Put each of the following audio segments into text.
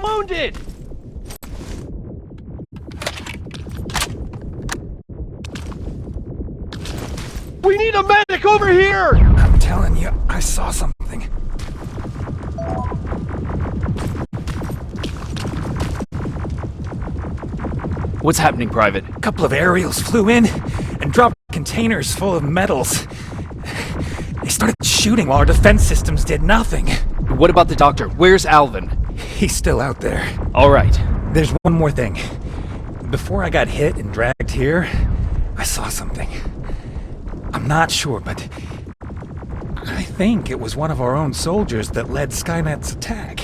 more wounded! We need a medic over here! I'm telling you, I saw something. What's happening, Private? A couple of aerials flew in and dropped containers full of metals. They started shooting while our defense systems did nothing. What about the doctor? Where's Alvin? He's still out there. All right. There's one more thing. Before I got hit and dragged here, I saw something. I'm not sure, but I think it was one of our own soldiers that led Skynet's attack.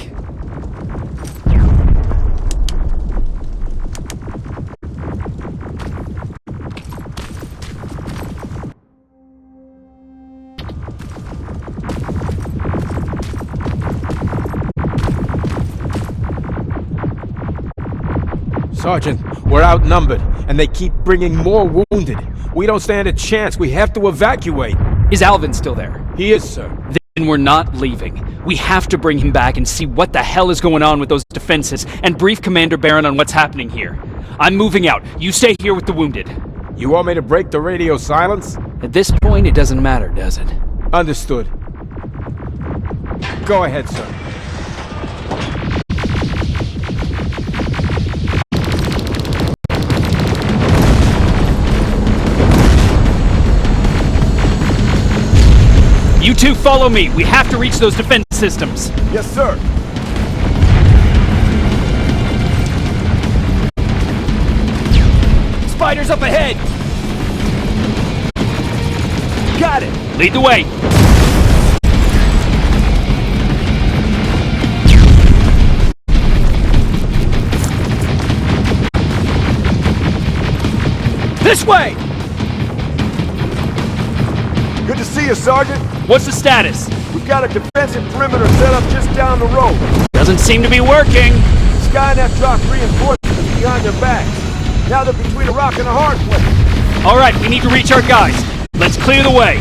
Sergeant, we're outnumbered, and they keep bringing more wounded. We don't stand a chance. We have to evacuate. Is Alvin still there? He is, sir. Then we're not leaving. We have to bring him back and see what the hell is going on with those defenses, and brief Commander Barron on what's happening here. I'm moving out. You stay here with the wounded. You want me to break the radio silence? At this point, it doesn't matter, does it? Understood. Go ahead, sir. You two follow me. We have to reach those defense systems. Yes, sir. Spiders up ahead! Got it! Lead the way! This way! Good to see you, Sergeant. What's the status? We've got a defensive perimeter set up just down the road. Doesn't seem to be working. Skynet dropped reinforcements behind their backs. Now they're between a rock and a hard place. All right, we need to reach our guys. Let's clear the way.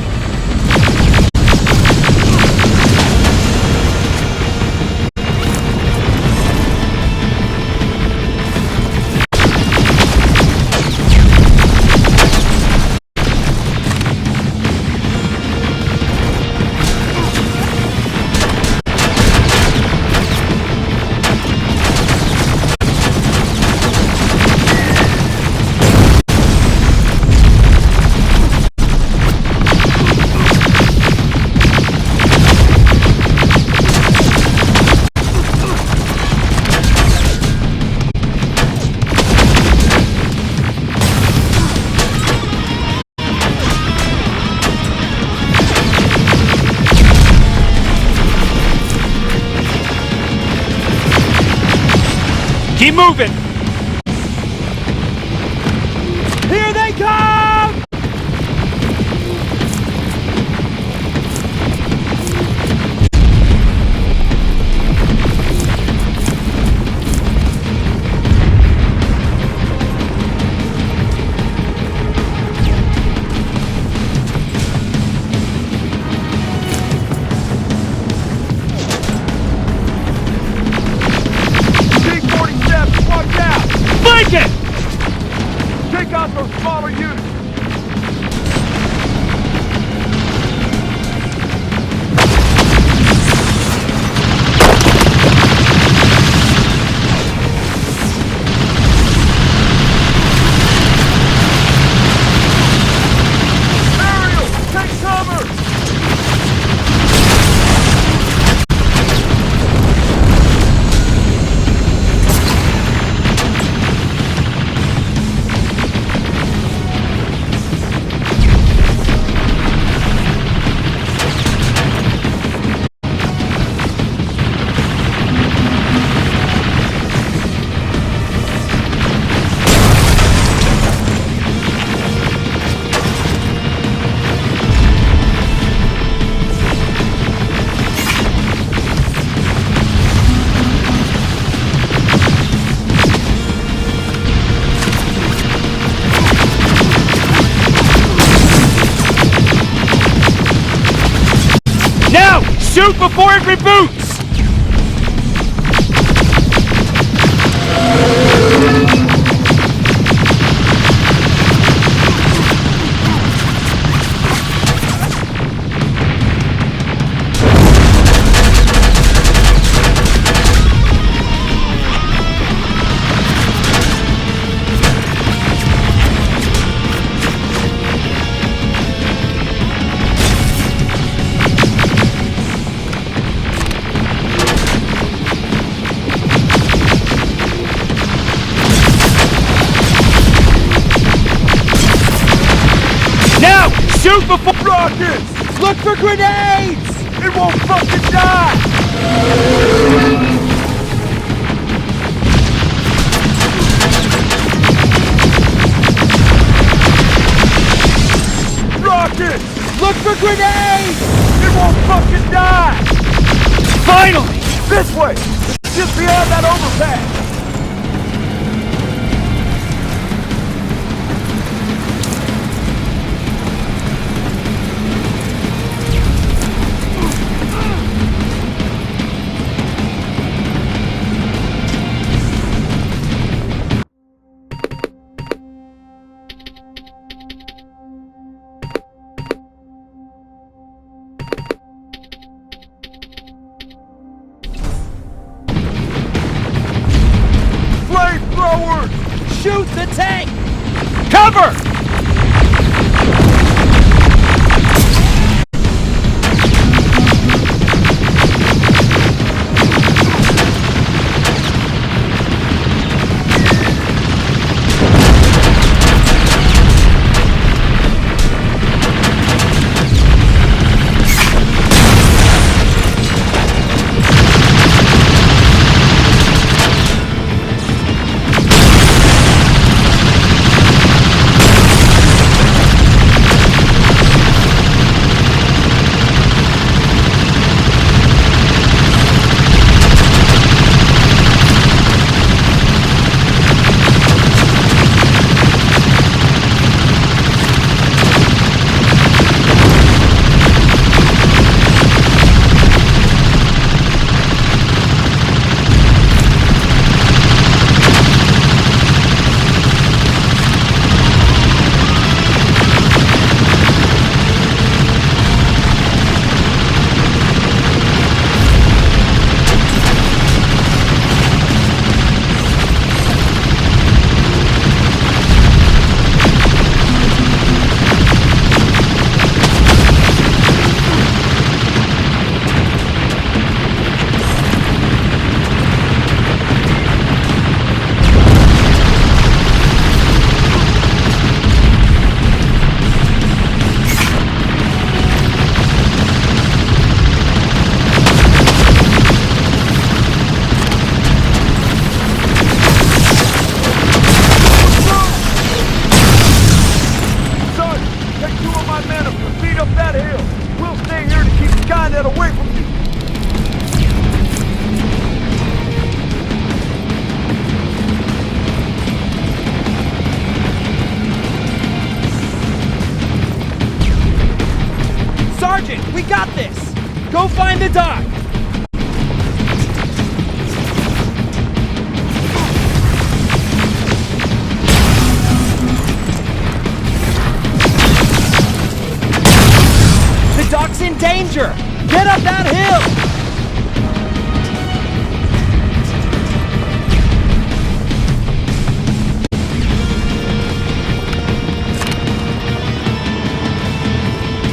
Keep moving! Here they come! Take out those smaller units! Ariel, take cover! Now! Shoot before it reboots! Now! Shoot before... Rockets! Look for grenades! It won't fucking die! Rockets! Look for grenades! It won't fucking die! Finally! This way! Just beyond that overpass! Flamethrowers! Shoot the tank! Cover! Sergeant, we got this! Go find the dock! The dock's in danger! Get up that hill!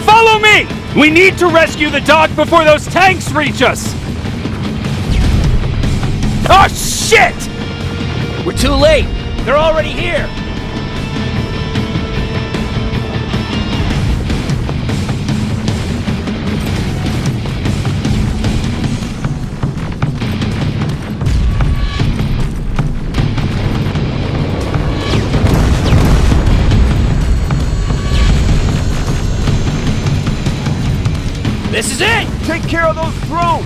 Follow me! We need to rescue the dock before those tanks reach us! Oh, shit! We're too late! They're already here! This is it! Take care of those drones!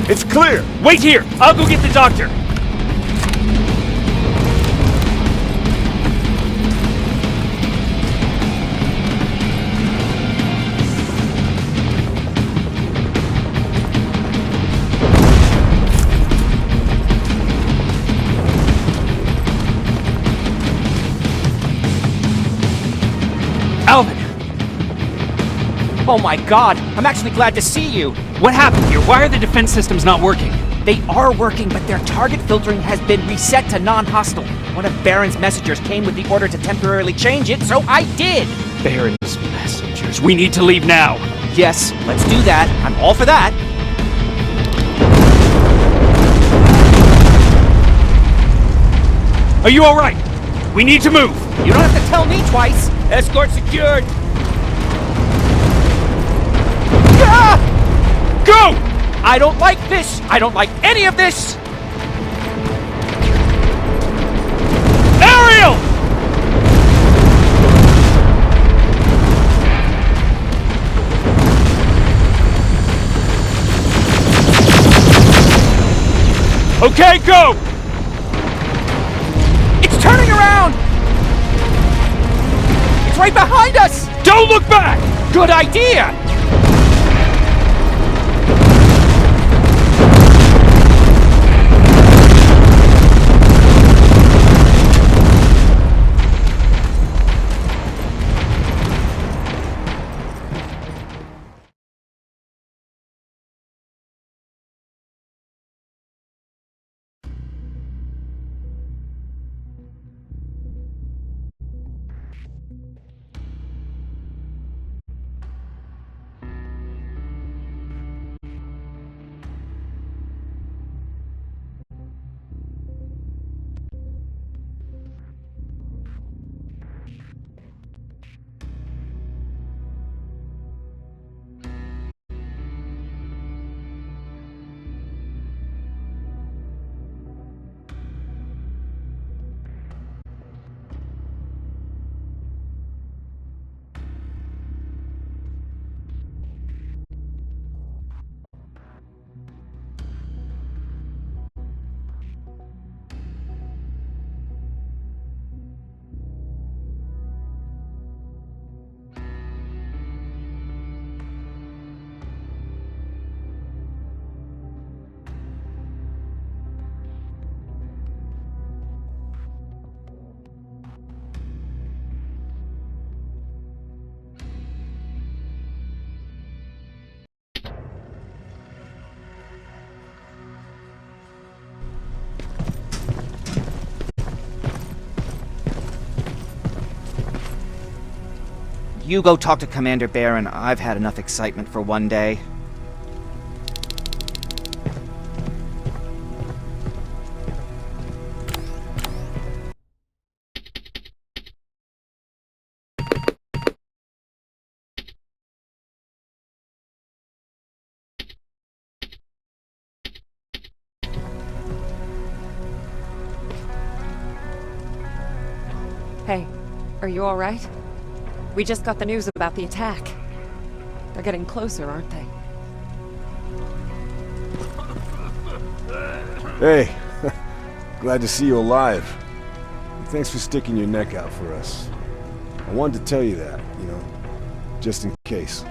It's clear! Wait here! I'll go get the doctor! Oh my god, I'm actually glad to see you. What happened here? Why are the defense systems not working? They are working, but their target filtering has been reset to non-hostile. One of Baron's messengers came with the order to temporarily change it, so I did. Baron's messengers. We need to leave now. Yes, let's do that. I'm all for that. Are you alright? We need to move. You don't have to tell me twice. Escort secured. Ah! Go! I don't like this. I don't like any of this. Ariel! Okay, go! It's turning around. It's right behind us. Don't look back! Good idea. You go talk to Commander Baron. I've had enough excitement for one day. Hey, are you all right? We just got the news about the attack. They're getting closer, aren't they? Hey, glad to see you alive. Thanks for sticking your neck out for us. I wanted to tell you that, you know, just in case.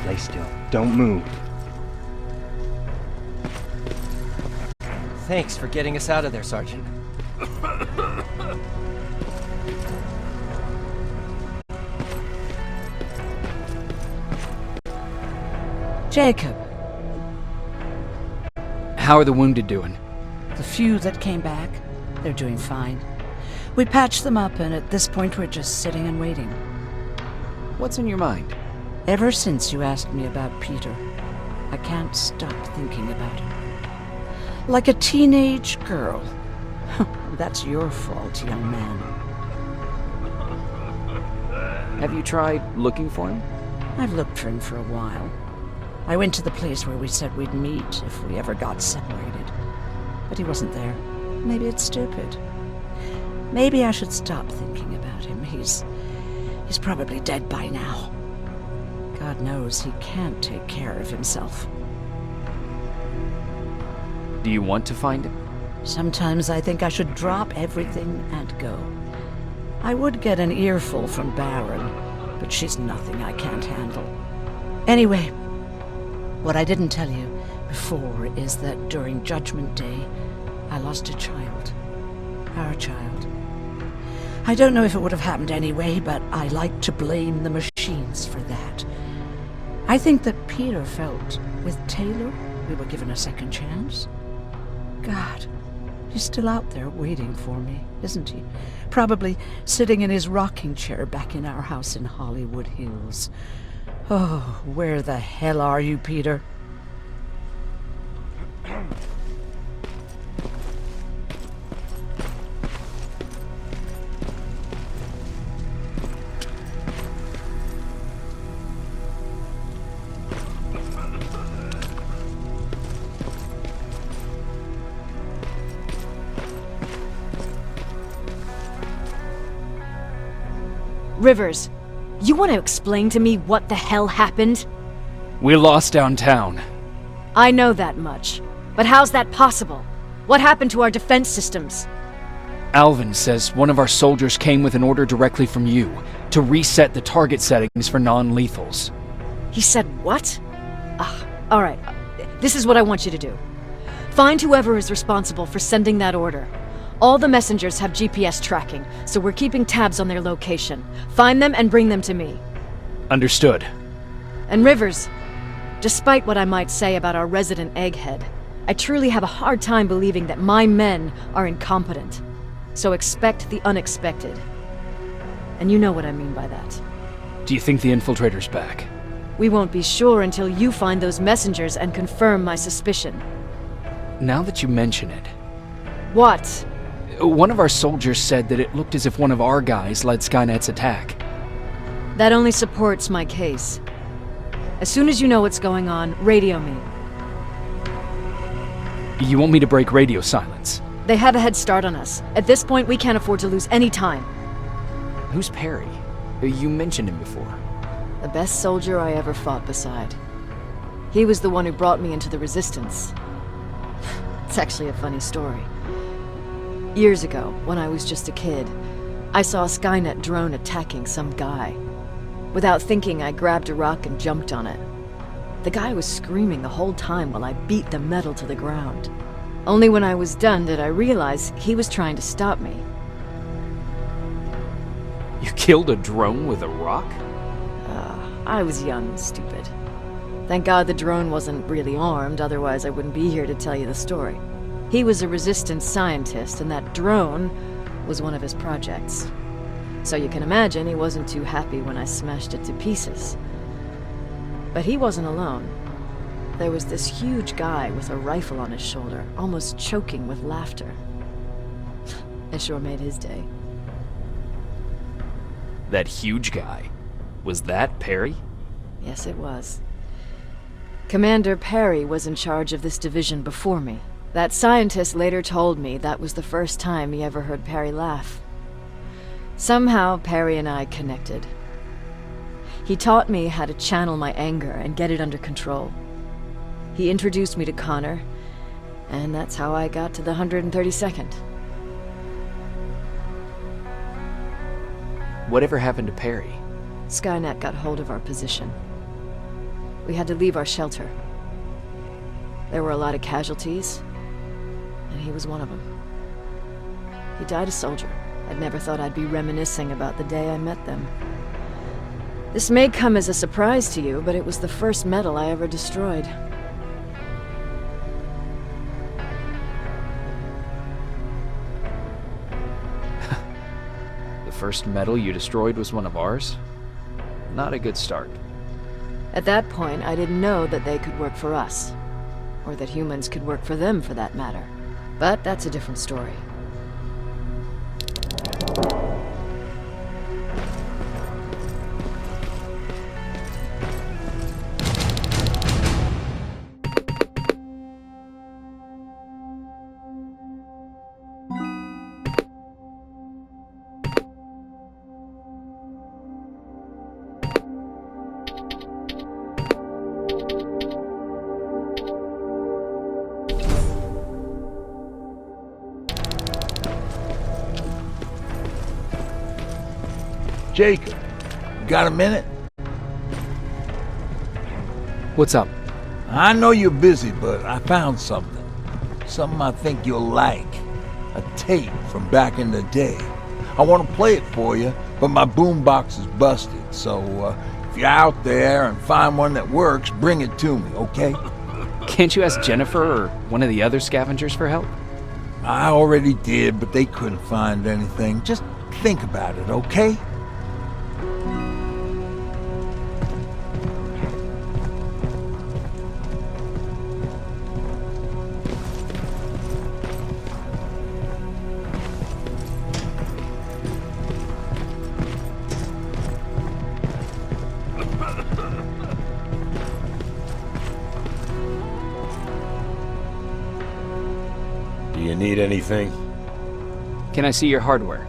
Stay still. Don't move. Thanks for getting us out of there, Sergeant. Jacob, How are the wounded doing? the few that came back, they're doing fine. We patched them up, and at this point we're just sitting and waiting. What's on your mind? Ever since you asked me about Peter, I can't stop thinking about him. Like a teenage girl. That's your fault, young man. Have you tried looking for him? I've looked for him for a while. I went to the place where we said we'd meet if we ever got separated. But he wasn't there. Maybe it's stupid. Maybe I should stop thinking about him. He's probably dead by now. God knows he can't take care of himself. Do you want to find him? Sometimes I think I should drop everything and go. I would get an earful from Baron, but she's nothing I can't handle. Anyway, What I didn't tell you before is that during Judgment Day, I lost a child. Our child. I don't know if it would have happened anyway, but I like to blame the machines for that. I think that Peter felt with Taylor we were given a second chance. God, he's still out there waiting for me, isn't he? Probably sitting in his rocking chair back in our house in Hollywood Hills. Oh, where the hell are you, Peter? Rivers, you want to explain to me what the hell happened? We're lost downtown. I know that much. But how's that possible? What happened to our defense systems? Alvin says one of our soldiers came with an order directly from you to reset the target settings for non-lethals. He said what? Alright. This is what I want you to do. Find whoever is responsible for sending that order. All the messengers have GPS tracking, so we're keeping tabs on their location. Find them and bring them to me. Understood. And Rivers, despite what I might say about our resident egghead, I truly have a hard time believing that my men are incompetent. So expect the unexpected. And you know what I mean by that. Do you think the infiltrator's back? We won't be sure until you find those messengers and confirm my suspicion. Now that you mention it... What? One of our soldiers said that it looked as if one of our guys led Skynet's attack. That only supports my case. As soon as you know what's going on, radio me. You want me to break radio silence? They have a head start on us. At this point, we can't afford to lose any time. Who's Perry? You mentioned him before. The best soldier I ever fought beside. He was the one who brought me into the Resistance. It's actually a funny story. Years ago, when I was just a kid, I saw a Skynet drone attacking some guy. Without thinking, I grabbed a rock and jumped on it. The guy was screaming the whole time while I beat the metal to the ground. Only when I was done did I realize he was trying to stop me. You killed a drone with a rock? I was young and stupid. Thank God the drone wasn't really armed, otherwise I wouldn't be here to tell you the story. He was a Resistance scientist, and that drone was one of his projects. So you can imagine he wasn't too happy when I smashed it to pieces. But he wasn't alone. There was this huge guy with a rifle on his shoulder, almost choking with laughter. It sure made his day. That huge guy. Was that Perry? Yes, it was. Commander Perry was in charge of this division before me. That scientist later told me that was the first time he ever heard Perry laugh. Somehow, Perry and I connected. He taught me how to channel my anger and get it under control. He introduced me to Connor, and that's how I got to the 132nd. Whatever happened to Perry? Skynet got hold of our position. We had to leave our shelter. There were a lot of casualties, and he was one of them. He died a soldier. I'd never thought I'd be reminiscing about the day I met them. This may come as a surprise to you, but it was the first metal I ever destroyed. The first metal you destroyed was one of ours? Not a good start. At that point, I didn't know that they could work for us. Or that humans could work for them, for that matter. But that's a different story. Jacob, you got a minute? What's up? I know you're busy, but I found something. Something I think you'll like. A tape from back in the day. I want to play it for you, but my boombox is busted, so if you're out there and find one that works, bring it to me, okay? Can't you ask Jennifer or one of the other scavengers for help? I already did, but they couldn't find anything. Just think about it, okay? Do you need anything? Can I see your hardware?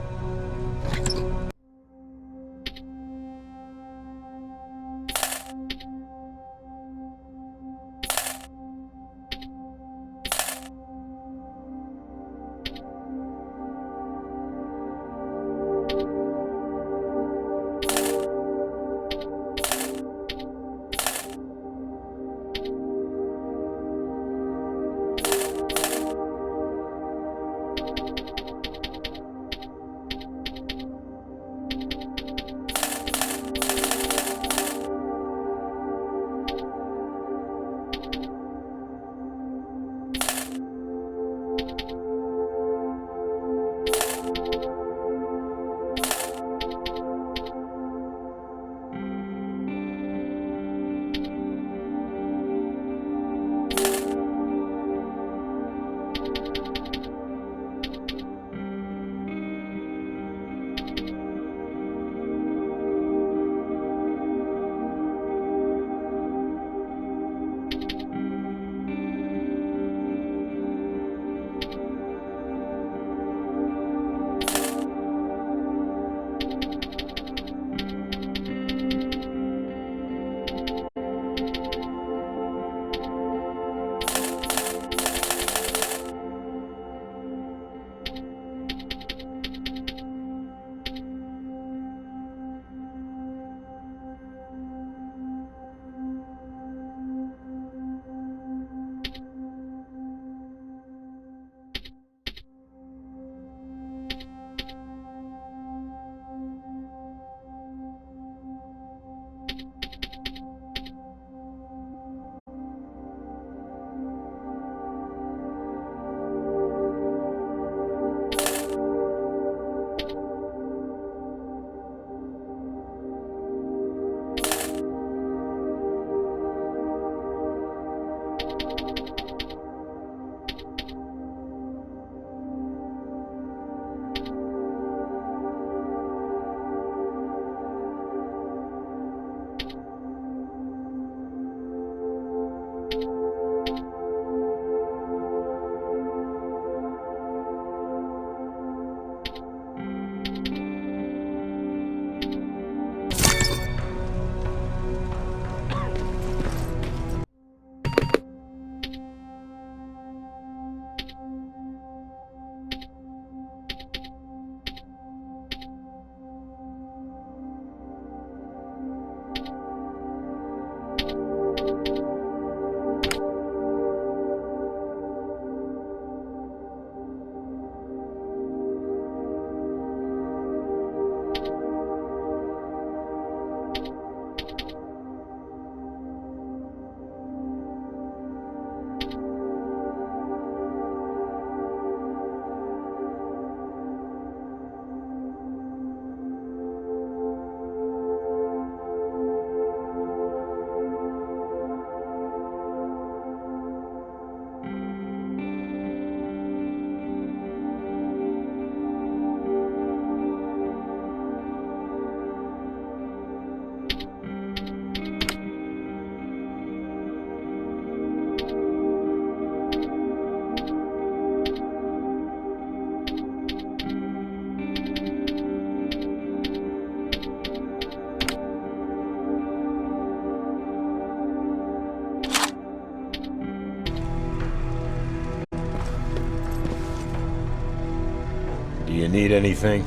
Do you need anything?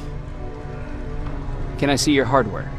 Can I see your hardware?